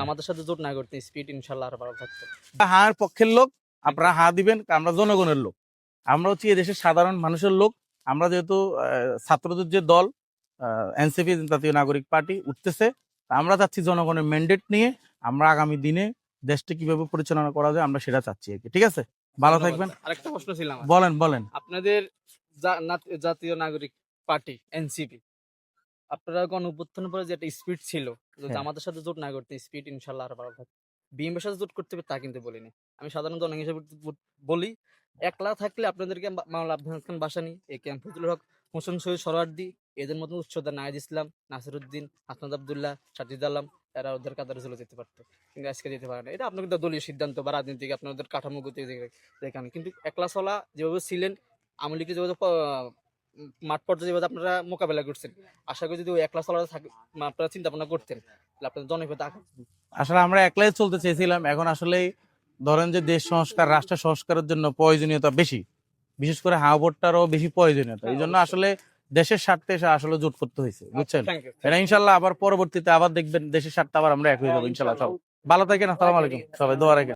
আমাদের সাথে জোট না করতে স্পিড ইনশাল্লাহ আর ভালো থাকতো। হার পক্ষের লোক, আপনারা হা দিবেন, আমরা জনগণের লোক, আমরা হচ্ছে এই দেশের সাধারণ মানুষের লোক। আমরা যেহেতু ছাত্রদের যে দল এনসিপি জাতীয় নাগরিক পার্টি উঠতেছে, আমরা চাচ্ছি জনগণের ম্যান্ডেট নিয়ে আমরা আগামী দিনে দেশটা কিভাবে পরিচালনা করা যায় আমরা সেটা চাচ্ছি আর কি। ঠিক আছে, ভালো থাকবেন। আরেকটা প্রশ্ন ছিল আমার। বলেন বলেন। আপনাদের জাতীয় নাগরিক পার্টি এনসিপি, আপনারা গণঅভ্যুত্থানের পরে যে একটা স্পিড ছিল, আমাদের সাথে জোট না করতে স্পিড ইনশাল্লাহ আর ভালো থাকতো। বিএনপির সাথে জোট করতে হবে তা কিন্তু বলিনি। আমি সাধারণ জনগণ হিসেবে বলি, একলা থাকলে আপনাদেরকে মাওলানা আব্দুল খান বাসানি, এ কে এম ফজলুল হক, হোসেন শহীদ সরওয়ার্দী, এদের মতো উচ্চতা নাহিদ ইসলাম, নাসিরউদ্দিন, হাসনাত আব্দুল্লাহ, সাজিদ আলম, এরা ওদের কাতারে চলে যেতে পারতো, কিন্তু আজকে যেতে পারে না। এটা আপনাদের দলীয় সিদ্ধান্ত বা রাজনীতিক আপনাদের কাঠামোগত দেখানো। কিন্তু একলা চলা যেভাবে ছিলেন, আওয়ামী লীগের যেভাবে মাঠ পর্যায়ে যেভাবে আপনারা মোকাবেলা করছেন, আশা করি যদি ওই একলা চলা আপনারা চিন্তা ভাবনা করতেন তাহলে আপনাদের জনপ্রিয়তা আসলে আমরা একলাই চলতে চেয়েছিলাম। এখন আসলে ধরেন যে দেশ সংস্কার, রাষ্ট্র সংস্কারের জন্য প্রয়োজনীয়তা বেশি, বিশেষ করে হাওয়াটারও বেশি প্রয়োজনীয়তা। এই জন্য আসলে দেশের স্বার্থে আসলে জোট করতে হয়েছে, বুঝছেন। এটা ইনশাল্লাহ আবার পরবর্তীতে আবার দেখবেন দেশের স্বার্থে আবার আমরা এক হয়ে যাবো ইনশাল্লাহ। সব ভালো থাকেন, আসসালামু আলাইকুম, সবাই দোয়া রাখেন।